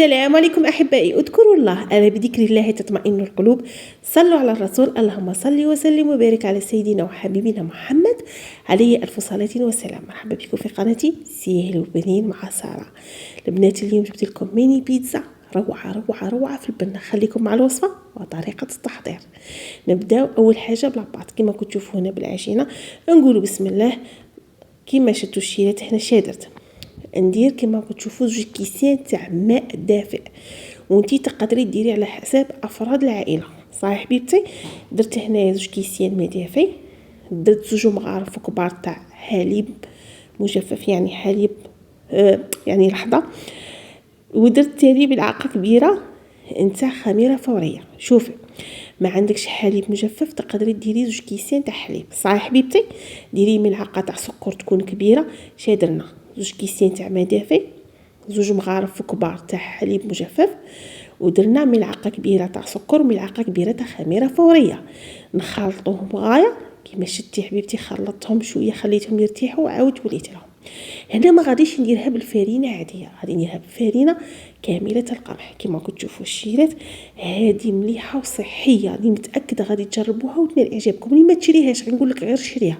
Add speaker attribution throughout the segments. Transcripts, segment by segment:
Speaker 1: السلام عليكم أحبائي. اذكروا الله، ألا بذكر الله تطمئن القلوب. صلوا على الرسول، اللهم صل وسلم وبارك على سيدنا وحبيبنا محمد عليه ألف صلاة وسلام. مرحبا بكم في قناتي سيهل البنين مع سارة. البنات اليوم جبت لكم ميني بيتزا روعة في البنة. خليكم مع الوصفة وطريقة التحضير. نبداو أول حاجة بلاباط كما كنتوا تشوفوا هنا بالعجينة. نقولوا بسم الله. كما شفتوا الشيرات هنا شادرت ندير كما تشوفوا 2 كيسان تاع ماء دافئ، وانتي تقدري ديري على حساب افراد العائله. صحيح حبيبتي؟ درت هنايا 2 كيسان ماء دافئ، درت 2 مغارف كبار تاع حليب مجفف، يعني حليب يعني لحظه، ودرت تاني ملعقه كبيره نتاع خميره فوريه. شوفي، ما عندكش حليب مجفف تقدري ديري 2 كيسان تاع حليب. صحيح حبيبتي؟ ديري ملعقه تاع سكر تكون كبيره. شادرنا 2 كيسان تاع ماء دافئ، 2 مغارف كبار تاع حليب مجفف، ودرنا ملعقه كبيره تاع سكر وملعقه كبيره تاع خميره فوريه. نخلطوهم غايه كيما شتي حبيبتي. خلطتهم شويه، خليتهم يرتاحوا وعاود وليت لهم. هنا ما غاديش نديرها بالفرينه عاديه، غادي نديرها بالفرينه كامله القمح. كما كنتوا تشوفوا الشيرات هذه مليحه وصحيه، راني متاكده غادي تجربوها وتنال اعجابكم. اللي ما تشريهاش غنقول لك غير شريها،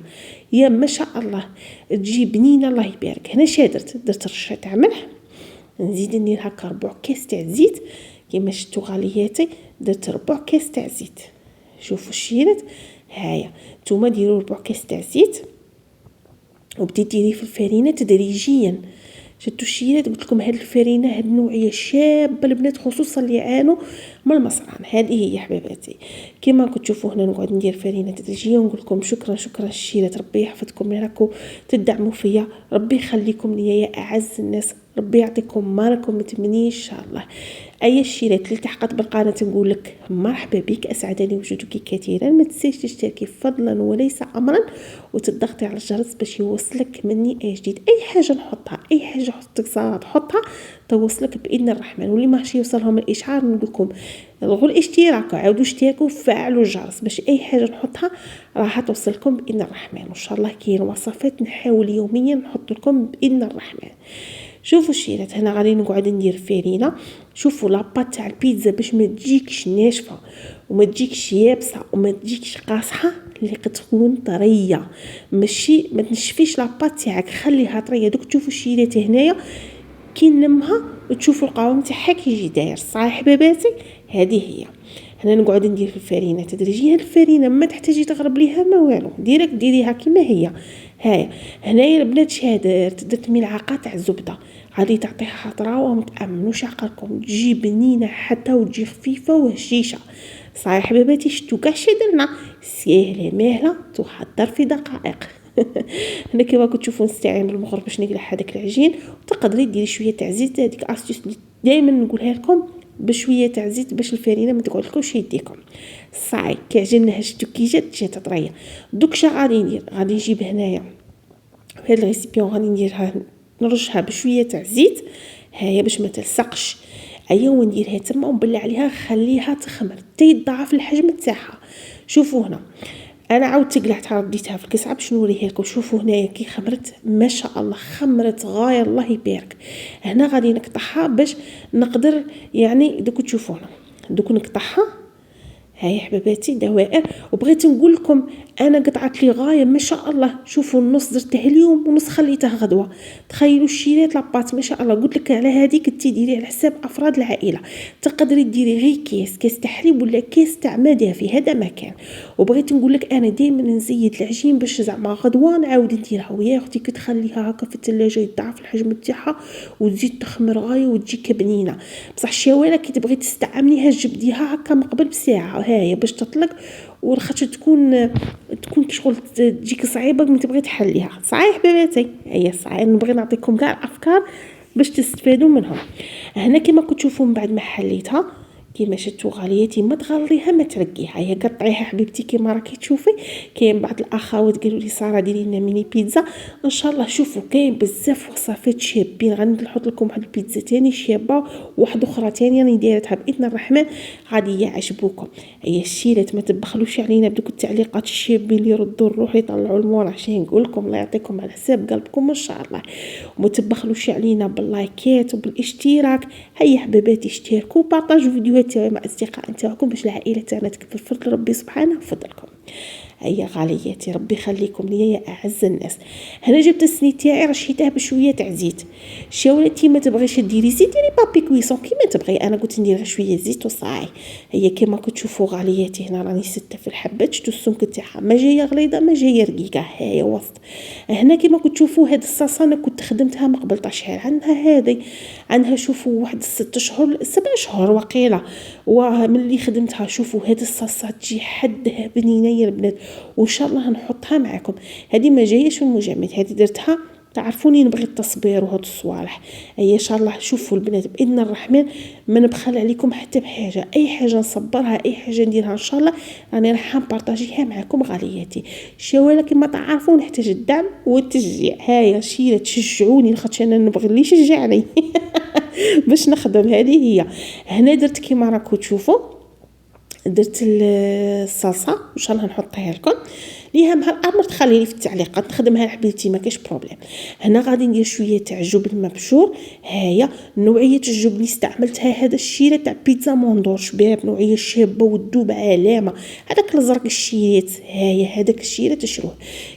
Speaker 1: يا ما شاء الله تجي بنينه الله يبارك. هنا درت رشه تاع ملح، نزيد ندير هكا 4 كاس تاع زيت. كما شفتوا غالياتي درت 4 كاس تاع زيت. شوفوا الشيرات هايا، نتوما ديروا 4 كاس تاع زيت وبديت ديري في الفرينه تدريجيا. شفتوا الشيرات؟ قلت لكم هاد الفرينه هاد النوعيه شابه البنات، خصوصا اللي يعانوا من المصران. هذه هي حبيباتي. كما كنتوا تشوفوا هنا نقعد ندير فرينه تدريجيا ونقول لكم شكرا الشيرات. ربي يحفظكم، راكم تدعموا فيا، ربي يخليكم ليا يا اعز الناس، ربي يعطيكم ما راكم متمنين ان شاء الله. اي الشيرات اللي التحقت بالقناه نقول لك مرحبا بك، اسعدني وجودك كثيرا. ما تنسيش تشتركي فضلا وليس امرا، وتضغطي على الجرس باش يوصلك مني اي جديد. اي حاجه نحطها، اي حاجه حطك صار تحطها توصلك باذن الرحمن. واللي ماشي يوصلهم الاشعار نقول لكم الغوا الاشتراك، عاودوا اشتركوا وفعلوا الجرس باش اي حاجه نحطها راح توصلكم باذن الرحمن. وان شاء الله كاين وصفات نحاول يوميا نحط لكم باذن الرحمن. شوفوا الشيرات هنا غادي نقعد ندير فرينه. شوفوا لاباط تاع البيتزا باش ما تجيكش ناشفه وما تجيكش يابسه وما تجيكش قاصحه، اللي تكون طريه، ماشي ما تنشفيش لاباط تاعك، خليها طريه. دوك تشوفوا الشيرات هنايا كي نلمها وتشوفوا القوام تاعها كيجي داير. صحيح حباباتي؟ هذه هي. هنا نقعد ندير في الفرينه تدريجيا. الفرينه ما تحتاجي تغرب ليها ما والو، ديريكت ديريها كما هي. هايا هنايا البنات درت ملعقه تاع الزبده، غادي تعطيها طراوه وما تامنوش عقلكم، تجي بنينه حتى وتجي خفيفه وهشيشه. صحيح حباباتي؟ شتو كاع شي درنا سهله ماهله تحضر في دقائق. هنا كما كنتوا تشوفوا نستعين بالمخرج باش نقلع هذاك العجين، وتقدري ديري شويه تاع زيت. هذيك استيس دائما نقولها لكم، بشويه تاع زيت باش الفرينه ما تقعدلكمش يديكم. صاي كيعجبنا شتو كي جات طريه. دوك شا غادي ندير، غادي نجيب هنايا هاد الريسيبيون، غادي نديرها نرشها بشويه تاع زيت هيا باش ما تلصقش. ايوا ونديرها تما ونبلع عليها، خليها تخمر حتى يضاعف الحجم تاعها. شوفوا هنا انا عاودت قلعتها رديتها في الكسعه باش نوريها لكم. شوفوا هنايا كي خمرت ما شاء الله، خمرت غايه الله يبارك. هنا غادي نقطعها باش نقدر يعني دوك تشوفوا هنا دوك نقطعها. هاي حباباتي دوائر. وبغيت نقول لكم انا قطعت لي غايه ما شاء الله. شوفوا النص درته اليوم ونص خليته غدوه. تخيلوا الشيرات لاباط ما شاء الله. قلت لك على هذيك تديري على حساب افراد العائله، تقدري ديري غير كاس تاع حليب ولا كاس تاع ماء دافي، هذا مكان. وبغيت نقول لك انا دائما نزيد العجين باش زعما غدوه نعاود نديرها. ويا اختي كي تخليها هكا في الثلاجه يضاعف الحجم تاعها وتزيد تخمر غايه وتجيك بنينه. بصح الشواله كي تبغي تستعمليها جبديها هكا من قبل بساعه هاي باش تطلق، ورخاطش تكون كشغل تجيك صعيبه من تبغي تحليها. صحيح بناتي؟ هي صحيح. نبغي نعطيكم كاع افكار باش تستفادوا منهم. هنا كما كنتوا تشوفوا من بعد ما حليتها كيما شفتوا غالياتي ما تغليها ما ترقيها، هي قطعيها حبيبتي كيما راكي تشوفي. كاين بعض الاخوات قالوا لي ساره ديري لنا ميني بيتزا، ان شاء الله. شوفوا كاين بزاف وصفات شابين، غادي نحط لكم واحد البيتزا تاني شابه وواحده اخرى تانية راني دايرتها باذن الرحمن غادي يعجبوكم. هي الشيرات ما تبخلوش علينا بدوك التعليقات الشابين اللي يردوا الروح يطلعوا المور، عشان نقول لكم الله يعطيكم على حساب قلبكم ان شاء الله. وما تبخلوش علينا باللايكات وبالاشتراك. هيا حبيباتي اشتركوا وبارطاجوا فيديوهات مع اصدقاء نتاعكم باش العائله تاعنا تكبر بفضل ربي سبحانه وفضلكم. هيا غالياتي ربي يخليكم ليا يا اعز الناس. هنا جبت السنيد تاعي رشيتها بشويه تاع زيت. شاولتي ما تبغيش ديري زيت ديري بابي كويسون كيما تبغي، انا قلت ندير شويه زيت وصاي. هي كيما كتشوفوا غالياتي هنا راني سته في الحبات، شفتوا السمك تاعها ما جايه غليظه ما جايه رقيقه، هي وسط. هنا كيما كتشوفوا هاد الصلصه انا كنت خدمتها ما قبل 10 شهر، عندها شوفوا واحد 6 شهور 7 شهور وقيله، وملي خدمتها شوفوا هاد الصلصه تجي حدها بنينه يا البنات، وان شاء الله نحطها معكم. هذه ما جايش في المجمد، هذه درتها تعرفوني نبغي التصبير وهاد الصوالح. هي ان شاء الله شوفوا البنات باذن الرحمن ما نبخل عليكم حتى بحاجه، اي حاجه نصبرها اي حاجه نديرها ان شاء الله راني راح نبارطاجيها معكم غالياتي. شواله كما تعرفوا نحتاج الدعم والتشجيع. هيا شيره تشجعوني خاطر انا نبغي اللي يشجعني باش نخدم. هذه هي. هنا درت كيما راكم تشوفوا درت الصلصه ان شاء الله نحطها لكم. ليها مع الامر تخلي لي في التعليقات نخدمها حبيبتي ما كاش بروبليم. هنا غادي ندير شويه تاع الجبن مبشور. هيا نوعيه الجبن اللي استعملتها هذا الشيره تاع بيتزا موندور شباب، نوعيه شابه والذوب علامه. هذاك الازرق الشيرات، هيا هذاك الشيره تشروه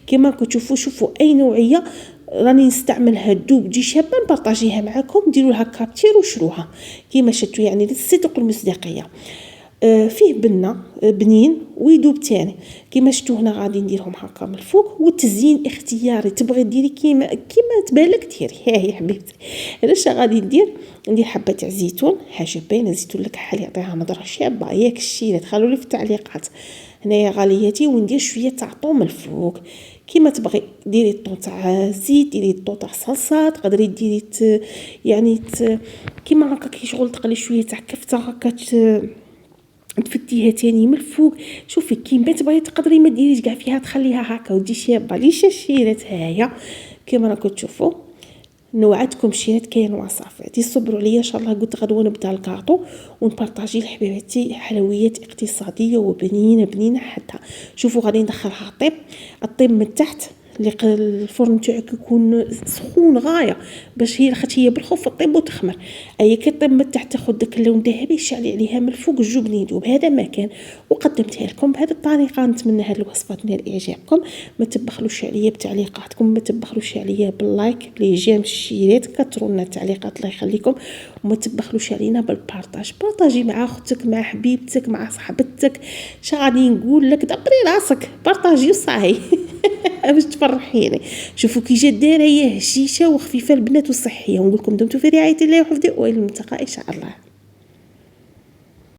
Speaker 1: كما كتشوفوا. شوفوا اي نوعيه راني نستعملها الذوب تجي شابه نبارطاجيها معكم، ديروا لها كابتير وشروها كما شفتوا يعني للصدق والمصداقيه. فيه بنه بنين ويدوب تاني كما شفتوا. هنا غادي نديرهم هكا من الفوق، والتزيين اختياري تبغي ديري كيما تبالك ديري. ها هي حبيبتي انا اش غادي ندير حبه تاع زيتون، حاجه باينه الزيتون لك حال يعطيها نظره شابه ياك الشيله تخلوا لي في التعليقات. هنايا غالياتي وندير شويه تاع طوم الفوق كيما تبغي، ديري الطون تاع زيت ديري الطون تاع صلصه، تقدري ديري يعني كيما هكا كي شغل تقلي شويه تاع كفته هكا تفتيها تاني من الفوق. شوفي كيما تبغي تقدري ما ديريش كاع فيها تخليها هكا ودي شابه ليش الشيرات. هيا كيما راكم تشوفوا نوعدكم شيرات كاين وصفات يصبروا عليا ان شاء الله. قلت غدوه نبدا الكاطو ونبارطاجي لحبيباتي حلويات اقتصاديه وبنينه حتى. شوفوا غادي ندخلها الطيب من تحت اللي الفرن تاعك يكون سخون غايه باش هي خاطر هي بالخوف طيب وتخمر. اي كطيب من تحت تاخذ داك اللون الذهبي يشعلي عليها من الفوق الجبن يذوب. هذا ما كان وقدمتها لكم بهذه الطريقه. نتمنى هذه الوصفات تنال اعجابكم. ما تبخلوش عليا بتعليقاتكم، ما تبخلوش عليا باللايك لي جيم الشيرات، كثروا لنا التعليقات الله يخليكم. وما تبخلوش علينا بالبارطاج، بارطاجي مع اختك مع حبيبتك مع صاحبتك. اش غادي نقول لك دبري راسك بارطاجي وصاي باش تفرحيني. شوفوا كي جات دايره هي هشيشه وخفيفه البنات وصحيه. ونقول لكم دمتم في رعايه الله وحفظه والى الملتقى ان شاء الله.